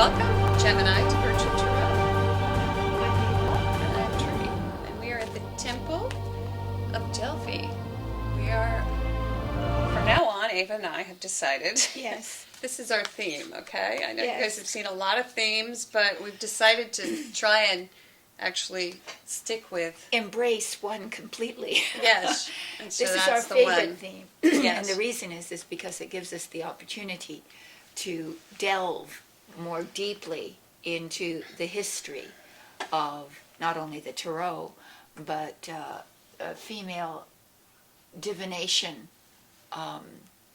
Welcome, Gemini, to Virtual Tarot. And I'm Trudy, and we are at the Temple of Delphi. We are, from now on, Ava and I have decided. Yes. This is our theme, okay? I know Yes. you guys have seen a lot of themes, but we've decided to try and actually stick with. Embrace one completely. Yes. And so This is that's our the favorite one. theme. Yes. And the reason is because it gives us the opportunity to delve more deeply into the history of not only the tarot, but female divination.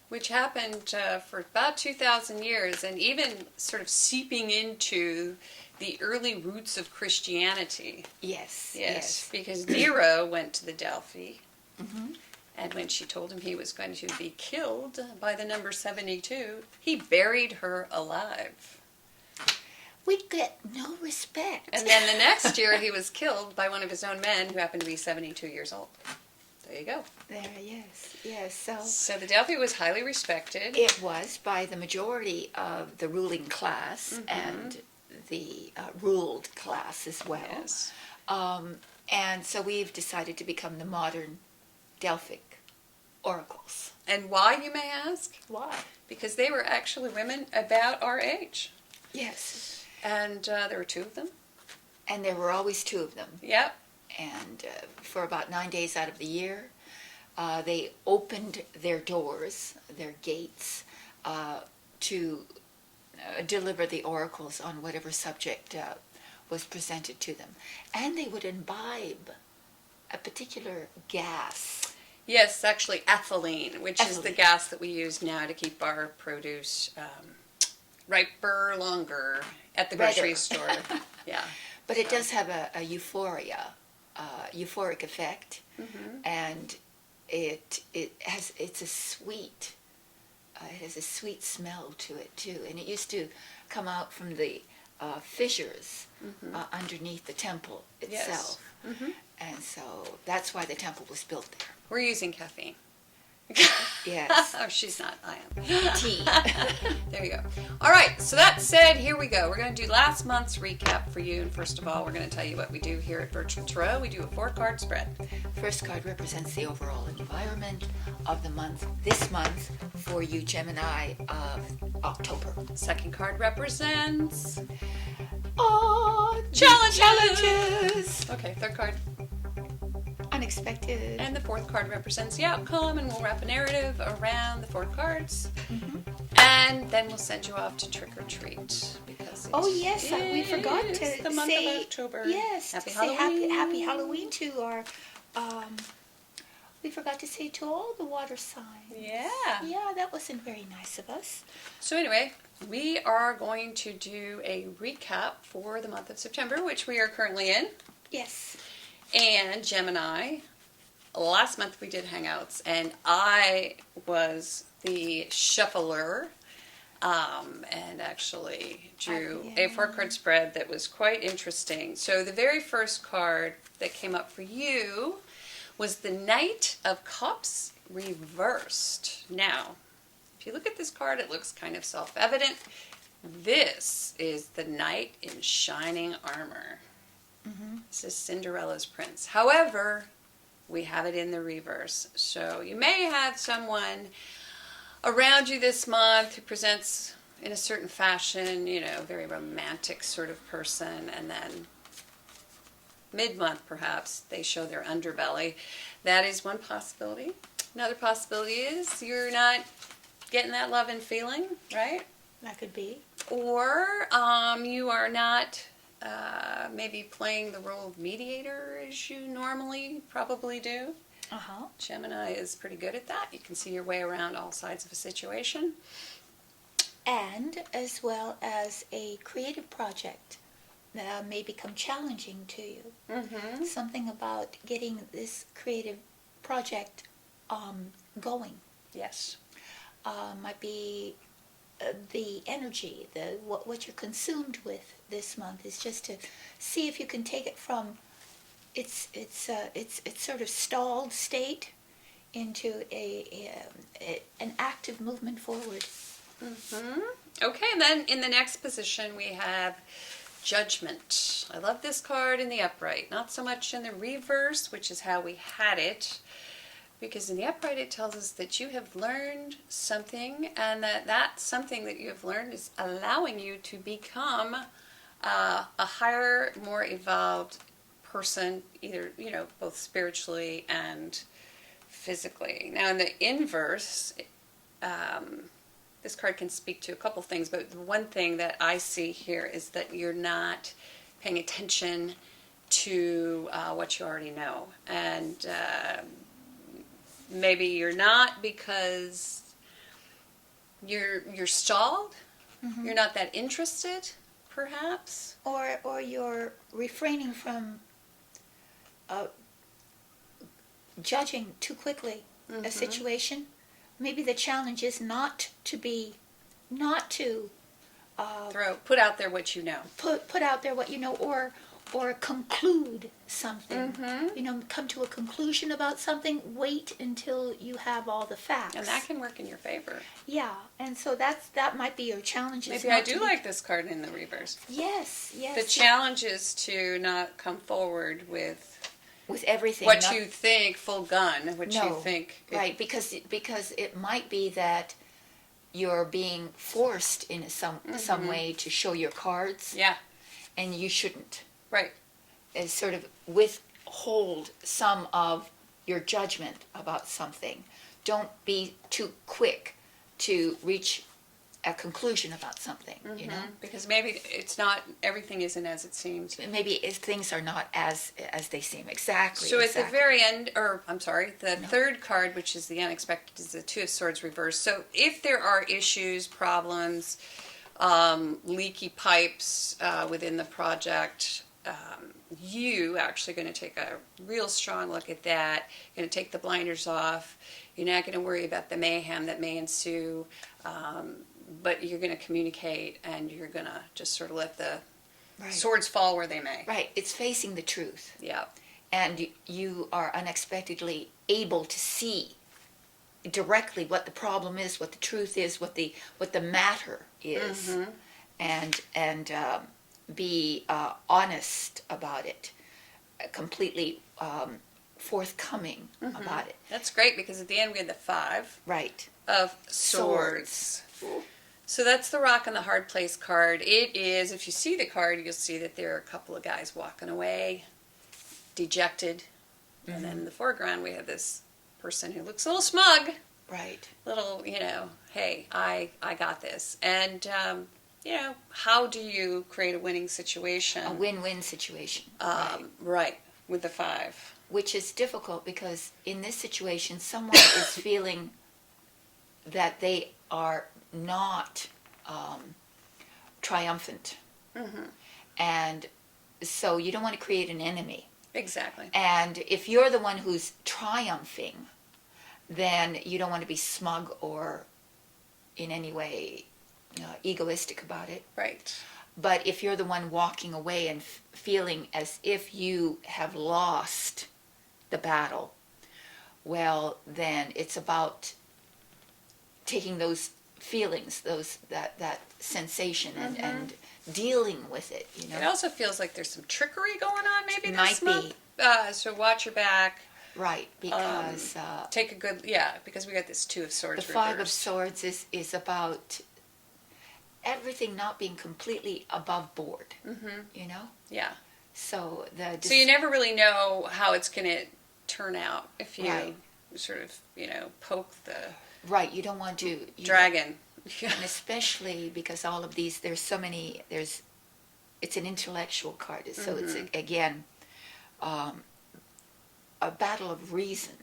Which happened for about 2,000 years, and even sort of seeping into the early roots of Christianity. Yes. Yes, because Nero went to the Delphi, Mm-hmm. and when she told him he was going to be killed by the number 72, he buried her alive. We get no respect. And then the next year he was killed by one of his own men who happened to be 72 years old. There you go. There, yes. So the Delphi was highly respected. It was by the majority of the ruling class Mm-hmm. and the ruled class as well. Yes. And so we've decided to become the modern Delphic oracles. And why, you may ask? Why? Because they were actually women about our age. Yes. And there were two of them. And there were always two of them. Yep. And for about 9 days out of the year, they opened their doors, their gates, to deliver the oracles on whatever subject was presented to them. And they would imbibe a particular gas. Yes, actually ethylene, which is the Ethylene. gas that we use now to keep our produce riper longer at the grocery Redder. store. Yeah. But it does have a euphoric effect, Mm-hmm. and it's a sweet. It has a sweet smell to it too, and it used to come out from the fissures underneath the temple itself, Yes. Mm-hmm. and so that's why the temple was built there. We're using caffeine. Yes, Oh, she's not. I am. tea. There you go. All right. So that said, here we go. We're going to do last month's recap for you. And first of all, we're going to tell you what we do here at Virtual Tarot. We do a 4-card spread. First card represents the overall environment of the month. This month for you, Gemini, of October. Second card represents Oh, challenges. Okay. Third card. Unexpected. And the fourth card represents the outcome, and we'll wrap a narrative around the 4 cards. Mm-hmm. And then we'll send you off to trick or treat because it Oh yes, we forgot is to the month say of October. yes. Happy to say Halloween. happy Halloween to our. We forgot to say to all the water signs. Yeah. Yeah, that wasn't very nice of us. So anyway, we are going to do a recap for the month of September, which we are currently in. Yes. And Gemini, last month we did Hangouts, and I was the shuffler, and actually drew a 4-card spread that was quite interesting. So the very first card that came up for you was the Knight of Cups reversed. Now, if you look at this card, it looks kind of self-evident. This is the knight in shining armor. Mm-hmm. This is Cinderella's prince. However, we have it in the reverse. So you may have someone around you this month who presents in a certain fashion, very romantic sort of person, and then mid-month perhaps they show their underbelly. That is one possibility. Another possibility is you're not getting that love and feeling, right? That could be. Or you are not maybe playing the role of mediator as you normally probably do. Uh-huh. Gemini is pretty good at that. You can see your way around all sides of a situation. And as well as a creative project that may become challenging to you. Mm-hmm. Something about getting this creative project going. Yes. Might be the energy, what you're consumed with this month is just to see if you can take it from its sort of stalled state into an active movement forward. Mm-hmm. Okay, and then in the next position we have Judgment. I love this card in the upright, not so much in the reverse, which is how we had it, because in the upright it tells us that you have learned something, and that something that you have learned is allowing you to become a higher, more evolved person, either, both spiritually and physically. Now in the inverse, this card can speak to a couple things, but the one thing that I see here is that you're not paying attention to what you already know. And maybe you're not because you're stalled. Mm-hmm. You're not that interested, perhaps. Or you're refraining from judging too quickly a situation. Maybe the challenge is not to Put out there what you know. put out there what you know, or conclude something. Mm-hmm. Come to a conclusion about something. Wait until you have all the facts. And that can work in your favor. Yeah, and so that might be your challenge. Maybe I do like this card in the reverse. Yes. The challenge is to not come forward with everything. What you think full gun, what No, you think. Right, because it might be that you're being forced in some way to show your cards. Yeah. And you shouldn't. Right. It's sort of withhold some of your judgment about something. Don't be too quick to reach a conclusion about something, Because maybe everything isn't as it seems. Maybe things are not as they seem. Exactly. So at the very end, the third card, which is the unexpected, is the Two of Swords reversed. So if there are issues, problems, leaky pipes within the project, you actually going to take a real strong look at that. You're going to take the blinders off. You're not going to worry about the mayhem that may ensue. But you're going to communicate, and you're going to just sort of let the swords fall where they may. Right. It's facing the truth. Yeah. And you are unexpectedly able to see directly what the problem is, what the truth is, what the matter is, and be honest about it, completely forthcoming about it. That's great, because at the end we had the Five of Swords. So that's the Rock and the Hard Place card. It is, if you see the card, you'll see that there are a couple of guys walking away, dejected. And then in the foreground we have this person who looks a little smug. Right. Little, hey, I got this. And, how do you create a winning situation? A win-win situation. Right, with the Five. Which is difficult, because in this situation someone is feeling that they are not triumphant. And so you don't want to create an enemy. Exactly. And if you're the one who's triumphing, then you don't want to be smug or in any way egoistic about it. Right. But if you're the one walking away and feeling as if you have lost the battle, well, then it's about taking those feelings, that sensation, and dealing with it. It also feels like there's some trickery going on, maybe Might this month. So watch your back. Right, because Take a good, because we got this Two of Swords the reversed. Five of Swords is about everything not being completely above board. Yeah. So So you never really know how it's going to turn out if you sort of, poke the right. You don't want to dragon. And especially because all of these, there's so many. It's an intellectual card, so it's again a battle of reason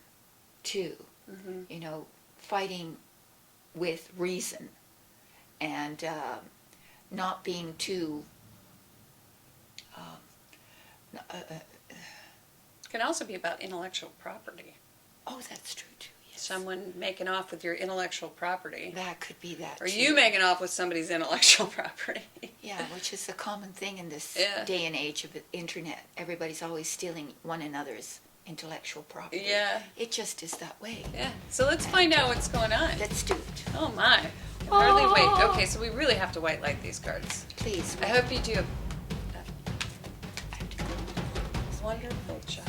too. Fighting with reason, and not being too. Can also be about intellectual property. Oh, that's true too. Yes. Someone making off with your intellectual property. That could be that. Or too. you making off with somebody's intellectual property. Yeah, which is a common thing in this Yeah. day and age of the internet. Everybody's always stealing one another's intellectual property. Yeah. It just is that way. Yeah. So let's find out what's going on. Let's do it. Oh my. can hardly wait. Okay, so we really have to white light these cards. Please. I hope you do a wonderful job.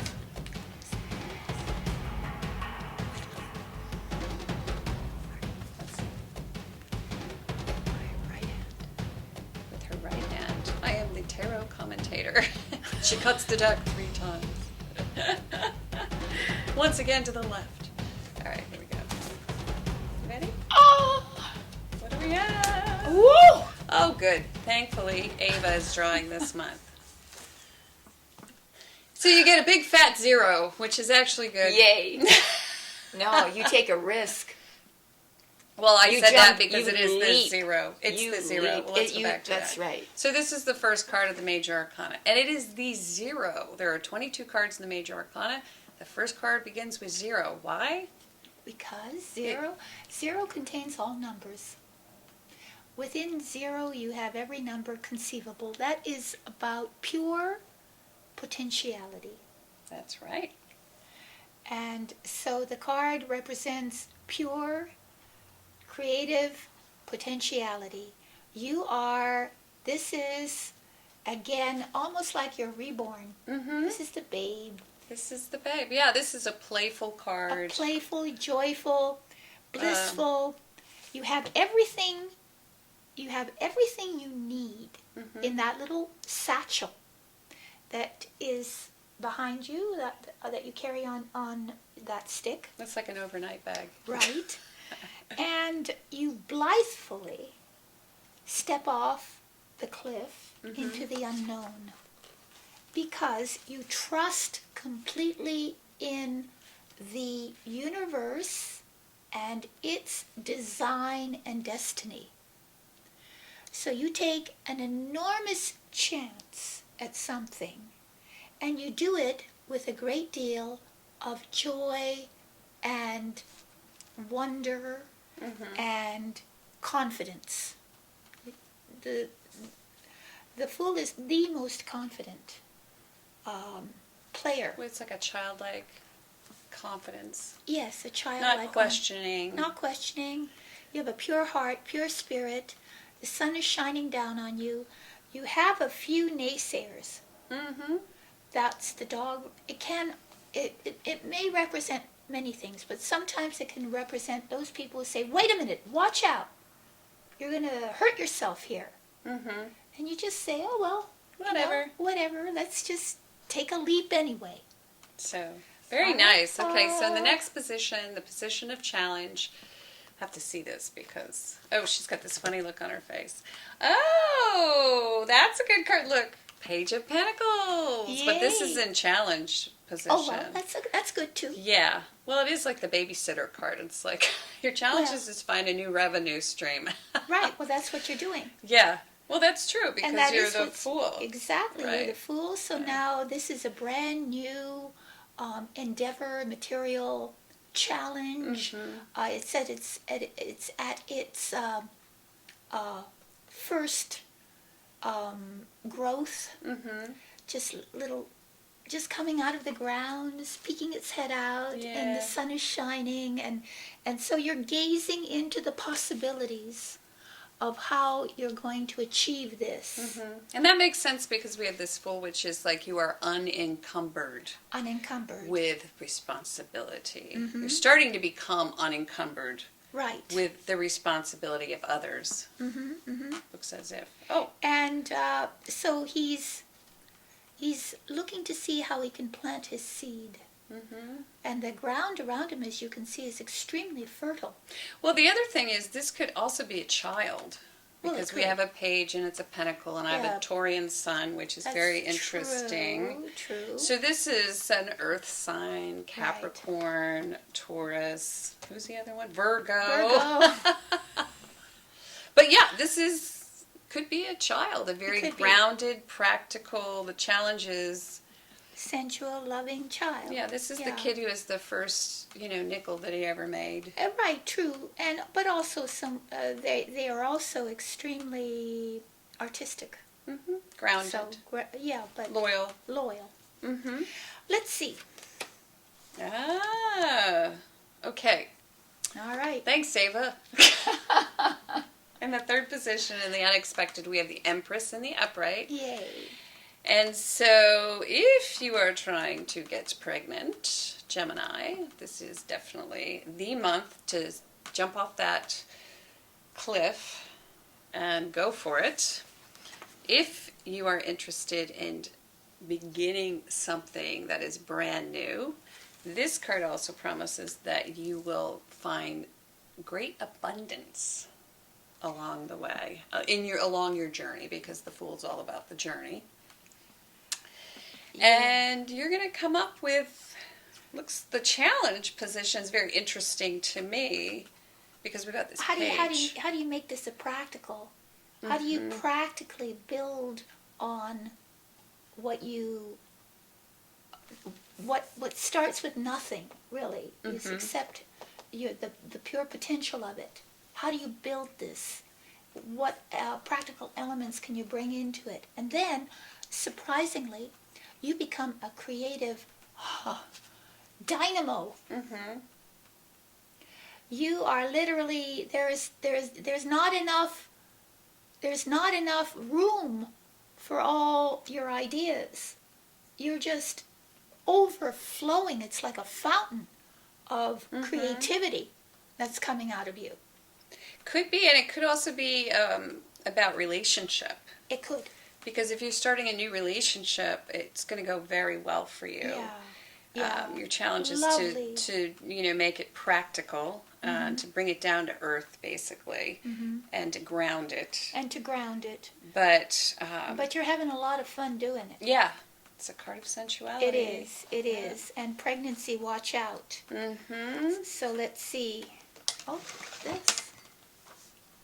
With her right hand. I am the tarot commentator. She cuts the deck 3 times. Once again to the left. All right, here we go. Ready? Oh! What do we have? Woo! Oh, good. Thankfully, Ava is drawing this month. So you get a big fat 0, which is actually good. Yay. No, you take a risk. Well, I You said that jump, because you it is the leap. 0. It's You the 0. leap. Well, let's go You- back to that's that. right. So this is the first card of the Major Arcana. And it is the 0. There are 22 cards in the Major Arcana. The first card begins with 0. Why? Because zero contains all numbers. Within 0, you have every number conceivable. That is about pure potentiality. That's right. And so the card represents pure, creative potentiality. This is, again, almost like you're reborn. Mm-hmm. This is the babe. This is the babe. Yeah, this is a playful A card. playful, joyful, blissful. You have everything you need Mhm. in that little satchel that is behind you, that you carry on that stick, That's like an overnight bag. right? And you blithely step off the cliff into the unknown because you trust completely in the universe and its design and destiny. So you take an enormous chance at something, and you do it with a great deal of joy and wonder and confidence. The Fool is the most confident player. It's like a childlike confidence. Yes, a child. Not questioning. Not questioning. You have a pure heart, pure spirit. The sun is shining down on you. You have a few naysayers. Mm-hmm. That's the dog. It may represent many things, but sometimes it can represent those people who say, wait a minute, watch out. You're going to hurt yourself here. Mm-hmm. And you just say, oh, well, Whatever. Whatever. Let's just take a leap anyway. So, very nice. Okay, so in the next position, the position of challenge, I have to see this because, oh, she's got this funny look on her face. Oh, that's a good card. Look, Page of Pentacles. But this is Yay. in challenge position. Oh, well, that's good too. Yeah. Well, it is like the babysitter card. It's like your challenge is to find a new revenue stream. Right. Well, that's what you're doing. Yeah. Well, that's true because And that you're is the what's- fool. Exactly. Right. You're the fool. So now this is a brand new endeavor, material challenge. It said it's at its first growth. Mm-hmm. Just coming out of the ground, peeking its head out, and Yeah. the sun is shining, and so you're gazing into the possibilities of how you're going to achieve this. And that makes sense because we have this fool, which is like you are unencumbered Unencumbered. with responsibility. You're starting to become unencumbered Right. with the responsibility of others. Looks as if. Oh, And so he's looking to see how he can plant his seed. And the ground around him, as you can see, is extremely fertile. well, the other thing is this could also be a child. Well, it Because we could. have a page and it's a pentacle, and I have Yeah. a Taurian sun, which is That's very interesting. True. So this is an earth sign, Capricorn, Taurus. Who's the other one? Virgo. Virgo. But yeah, could be a child, a very could be. grounded, practical. The challenge is, Sensual, loving child. yeah, this is the kid who is the first, nickel that he ever made. Right, true, but also they are also extremely artistic. Grounded, So but loyal. loyal. Mm-hmm. Let's see. Ah, okay. All right. Thanks, Ava. In the third position, in the unexpected, we have the Empress in the upright. Yay. And so, if you are trying to get pregnant, Gemini, this is definitely the month to jump off that cliff and go for it. If you are interested in beginning something that is brand new, this card also promises that you will find great abundance along the way, along your journey, because the Fool's all about the journey. And you're going to come up with, the challenge position is very interesting to me, because we've got this page. How do you make this a practical? How do you practically build on what starts with nothing, really, is accept the pure potential of it. How do you build this? What practical elements can you bring into it? And then, surprisingly, you become a creative dynamo. You are literally, there's not enough room for all your ideas. You're just overflowing. It's like a fountain of creativity that's coming out of you. Could be, and it could also be about relationship. It could. Because if you're starting a new relationship, it's going to go very well for you. Yeah. Your challenge is Lovely. to make it practical, to bring it down to earth, basically, and to ground it. But you're having a lot of fun doing it. Yeah, it's a card of sensuality. It is. And pregnancy, watch out. So let's see. Oh, this.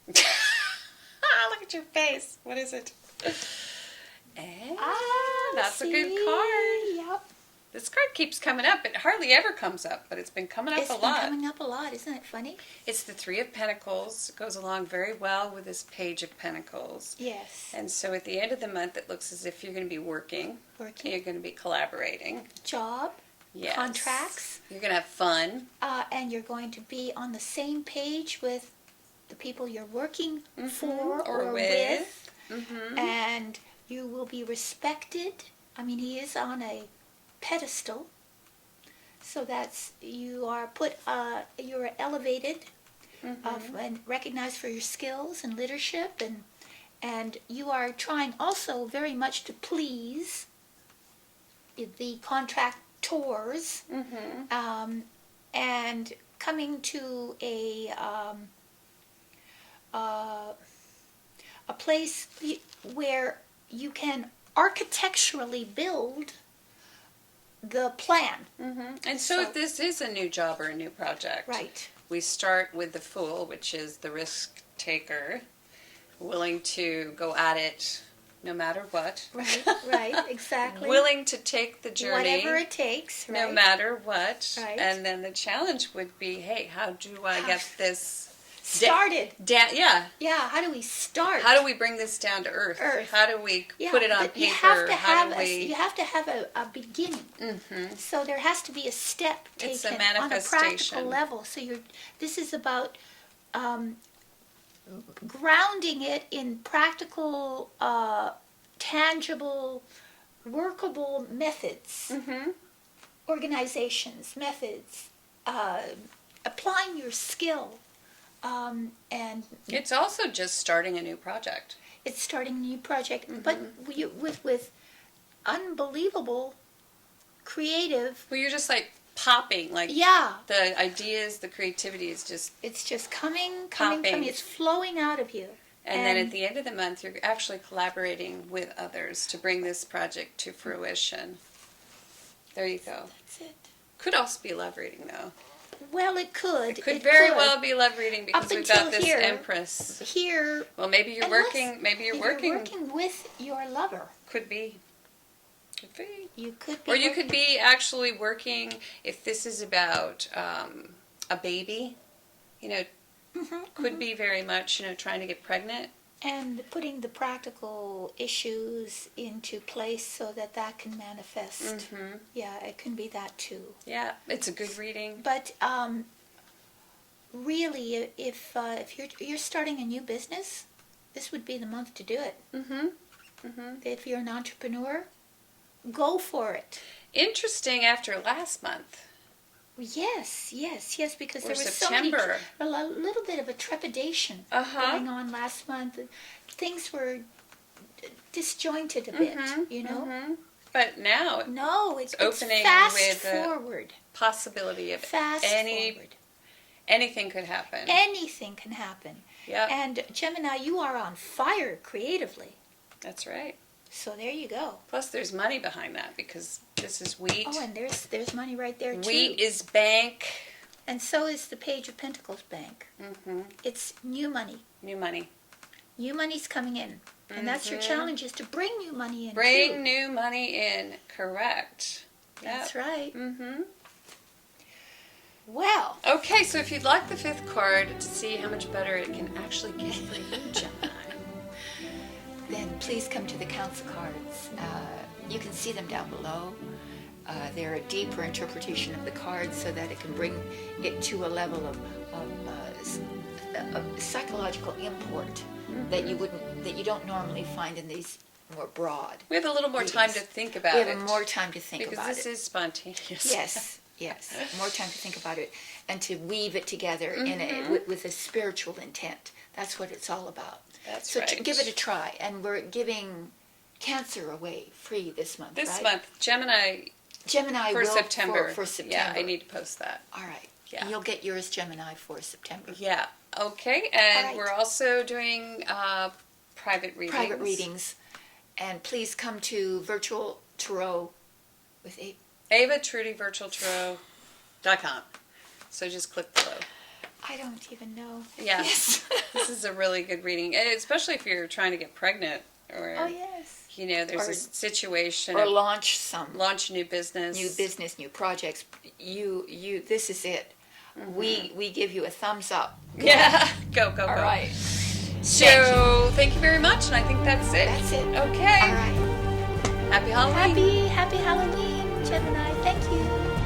Look at your face. What is it? And that's see? a good card. Yep. This card keeps coming up. It hardly ever comes up, but it's been coming up a lot. It's been coming up a lot. Isn't it funny? It's the Three of Pentacles. It goes along very well with this Page of Pentacles. Yes. And so at the end of the month, it looks as if you're going to be working. You're going to be collaborating. Job. Yes. Contracts. You're going to have fun. And you're going to be on the same page with the people you're working for or with. And you will be respected. I mean, he is on a pedestal, so that's you're elevated and recognized for your skills and leadership, and you are trying also very much to please the contractors, and coming to a place where you can architecturally build the plan. And so if this is a new job or a new project, right, we start with the Fool, which is the risk taker, willing to go at it no matter what. Right, exactly. Willing to take the journey. Whatever it takes, right. No matter what. Right. And then the challenge would be, hey, how do I get this started? Yeah. Yeah, how do we start? How do we bring this down to earth? How do we put it on paper? You have to have a beginning. So there has to be a step taken it's a manifestation. On a practical level. So this is about grounding it in practical, tangible, workable methods, organizations, methods, applying your skill. And it's also just starting a new project. It's starting a new project, but with unbelievable creative. Well, you're just like popping, like the ideas, the creativity is just. It's just coming. It's flowing out of you. And then at the end of the month, you're actually collaborating with others to bring this project to fruition. There you go. That's it. Could also be love reading, though. Well, it could. It could very well be love reading because we've got this Empress. Here. Well, maybe you're working. Maybe you're working. You're working with your lover. Could be. Could be. You could be. Or you could be actually working. If this is about a baby, could be very much trying to get pregnant. And putting the practical issues into place so that can manifest. Yeah, it can be that too. Yeah, it's a good reading. But really, if you're starting a new business, this would be the month to do it. If you're an entrepreneur, go for it. Interesting after last month. Yes, because Or there was September. a little bit of a trepidation going on last month. Things were disjointed a bit, But now No, it's opening fast with forward. possibility of Fast forward. anything could happen. Anything can happen. Yep, And Gemini, you are on fire creatively. that's right. So there you go. Plus, there's money behind that because this is wheat. Oh, and there's money right there too. Wheat is bank. And so is the Page of Pentacles bank. It's new money. New money. New money's coming in. And that's your challenge, is to bring new money in Bring too. new money in. Correct. That's right. Mm-hmm. Well, Okay, so if you'd like the fifth card to see how much better it can actually get for you, Gemini. Then please come to the council cards. You can see them down below. They're a deeper interpretation of the cards so that it can bring it to a level of psychological import that you don't normally find in these more broad. We have a little more time to think about We it. have more time to think because about this it. is spontaneous. Yes, more time to think about it and to weave it together in with a spiritual intent. That's what it's all about. That's so right. give it a try, and we're giving Cancer away free this month. This right? month, Gemini Gemini for September. For September. Yeah, I need to post that. All right. Yeah. You'll get yours Gemini for September. Yeah. Okay, and All right. we're also doing private readings. Private readings, and please come to Virtual Tarot with a. Ava Trudy virtualtarot.com. So just click below. I don't even know. Yeah. Yes. This is a really good reading, and especially if you're trying to get pregnant or Oh, yes. there's Or- a situation Or of launch some launch a new business. new projects. You. This is it. We give you a thumbs up. Yeah. Go. All right. So thank you very much, and I think that's it. That's it. Okay. All right. Happy Halloween. Happy Halloween, Gemini. Thank you.